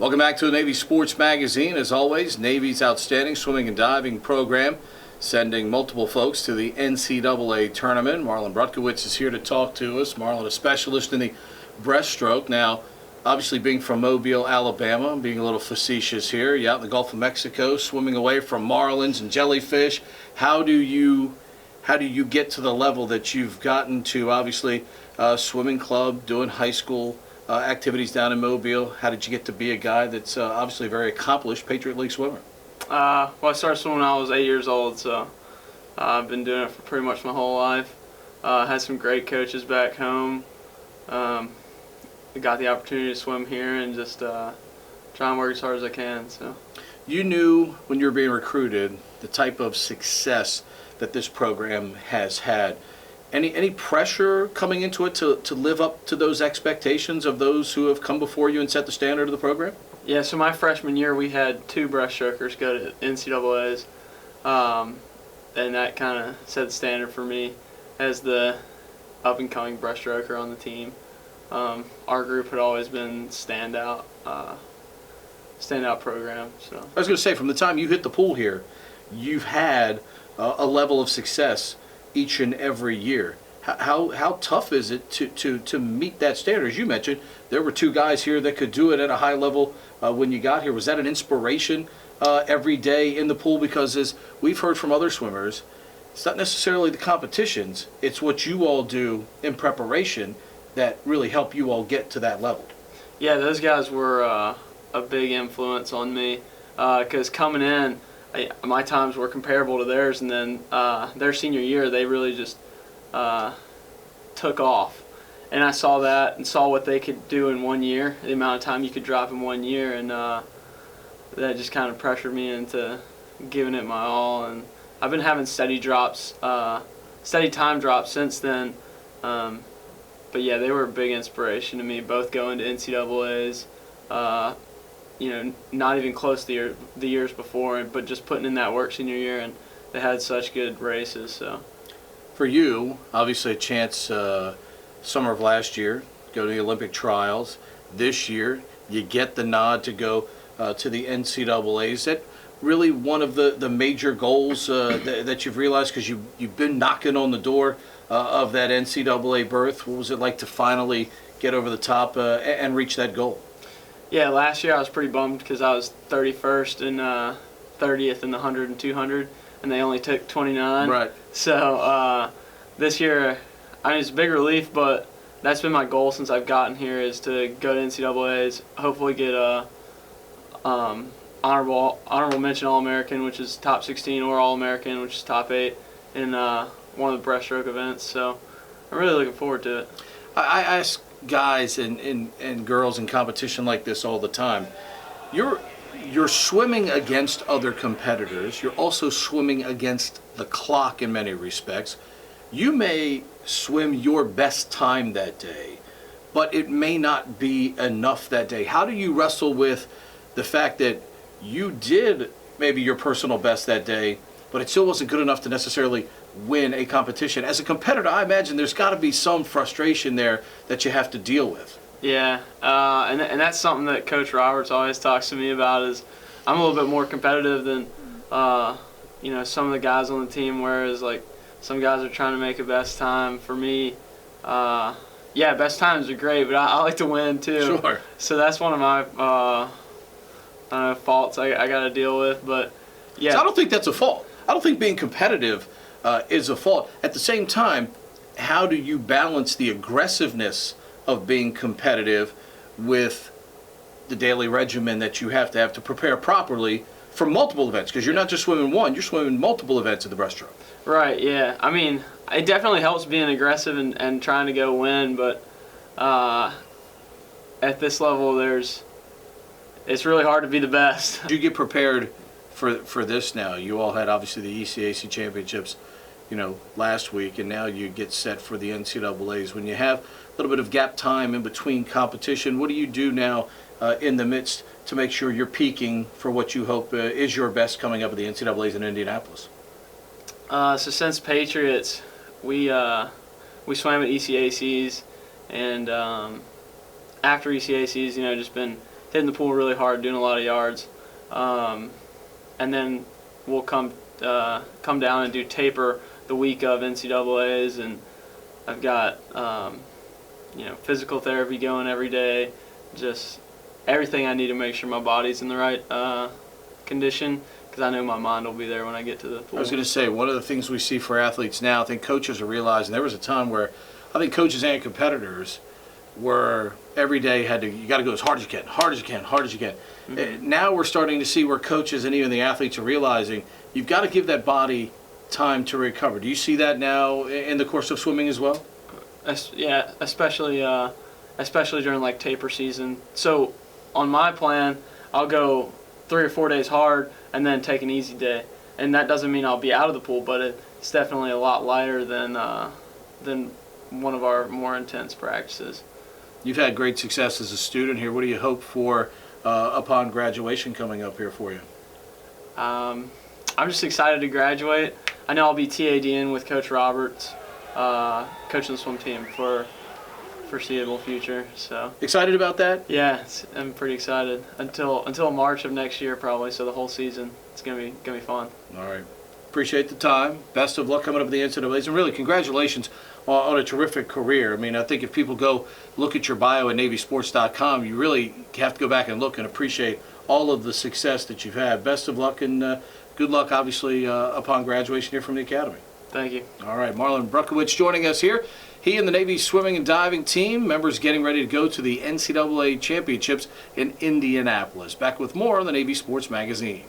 Welcome back to the Navy Sports Magazine. As always, Navy's outstanding swimming and diving program sending multiple folks to the NCAA tournament. Marlin Brutkiewics is here to talk to us. Marlin, a specialist in the breaststroke. Now, obviously being from Mobile, Alabama, I'm being a little facetious here. You're out in the Gulf of Mexico swimming away from marlins and jellyfish. How do you get to the level that you've gotten to? Obviously, swimming club, doing high school activities down in Mobile. How did you get to be a guy that's obviously a very accomplished Patriot League swimmer? Well, I started swimming when I was 8 years old, so I've been doing it for pretty much my whole life. Had some great coaches back home. Got the opportunity to swim here and just try and work as hard as I can. So, you knew when you were being recruited the type of success that this program has had. Any pressure coming into it to live up to those expectations of those who have come before you and set the standard of the program? Yeah, so my freshman year we had 2 breaststrokers go to NCAAs, and that kind of set the standard for me as the up-and-coming breaststroker on the team. Our group had always been standout program. So I was going to say, from the time you hit the pool here, you've had a level of success each and every year. How tough is it to meet that standard? As you mentioned, there were 2 guys here that could do it at a high level when you got here. Was that an inspiration every day in the pool? Because as we've heard from other swimmers, it's not necessarily the competitions, it's what you all do in preparation that really help you all get to that level. Yeah, those guys were a big influence on me because coming in, my times were comparable to theirs, and then their senior year they really just took off, and I saw that and saw what they could do in 1 year, the amount of time you could drop in 1 year, and that just kind of pressured me into giving it my all. And I've been having steady time drops since then, but yeah, they were a big inspiration to me, both going to NCAAs, not even close to the years before, but just putting in that work senior year, and they had such good races. So, for you, obviously a chance summer of last year, go to the Olympic trials. This year, you get the nod to go to the NCAAs. Is that really one of the major goals that you've realized, because you've been knocking on the door of that NCAA berth? What was it like to finally get over the top and reach that goal? Yeah, last year I was pretty bummed because I was 31st and 30th in the 100 and 200, and they only took 29. Right. So this year, it's a big relief, but that's been my goal since I've gotten here, is to go to NCAAs, hopefully get a honorable mention All-American, which is top 16, or All-American, which is top 8, in one of the breaststroke events. So I'm really looking forward to it. I ask guys and girls in competition like this all the time. You're swimming against other competitors. You're also swimming against the clock in many respects. You may swim your best time that day, but it may not be enough that day. How do you wrestle with the fact that you did maybe your personal best that day, but it still wasn't good enough to necessarily win a competition? As a competitor, I imagine there's got to be some frustration there that you have to deal with. Yeah, and that's something that Coach Roberts always talks to me about, is I'm a little bit more competitive than some of the guys on the team, whereas like some guys are trying to make a best time. For me, best times are great, but I like to win too. Sure. So that's one of my faults I got to deal with. But yeah, so I don't think that's a fault. I don't think being competitive is a fault. At the same time, how do you balance the aggressiveness of being competitive with the daily regimen that you have to prepare properly for multiple events? Because you're not just swimming one, you're swimming multiple events in the breaststroke. Right, yeah. I mean, it definitely helps being aggressive and trying to go win, but at this level, it's really hard to be the best. You get prepared for this now. You all had obviously the NCAA Championships, last week, and now you get set for the NCAAs. When you have a little bit of gap time in between competition, what do you do now in the midst to make sure you're peaking for what you hope is your best coming up at the NCAAs in Indianapolis? So since Patriots, we swam at ECACs, and after ECACs, just been hitting the pool really hard, doing a lot of yards, and then we'll come down and do taper the week of NCAAs, and I've got physical therapy going every day, just everything I need to make sure my body's in the right condition, because I know my mind will be there when I get to the pool. I was going to say, one of the things we see for athletes now, I think coaches are realizing, there was a time where I think coaches and competitors were every day you got to go as hard as you can, hard as you can, hard as you can. Mm-hmm. Now we're starting to see where coaches and even the athletes are realizing you've got to give that body time to recover. Do you see that now in the course of swimming as well? Yeah, especially during like taper season. So on my plan, I'll go 3 or 4 days hard and then take an easy day, and that doesn't mean I'll be out of the pool, but it's definitely a lot lighter than one of our more intense practices. You've had great success as a student here. What do you hope for upon graduation coming up here for you? I'm just excited to graduate. I know I'll be TADing with Coach Roberts, coaching the swim team for foreseeable future. So excited about that? Yeah, I'm pretty excited until March of next year probably. So the whole season, it's gonna be fun. All right, appreciate the time. Best of luck coming up with the NCAAs, and really congratulations on a terrific career. I mean, I think if people go look at your bio at NavySports.com, you really have to go back and look and appreciate all of the success that you've had. Best of luck, and good luck, obviously, upon graduation here from the academy. Thank you. All right, Marlin Brutkiewics joining us here. He and the Navy swimming and diving team members getting ready to go to the NCAA Championships in Indianapolis. Back with more on the Navy Sports Magazine.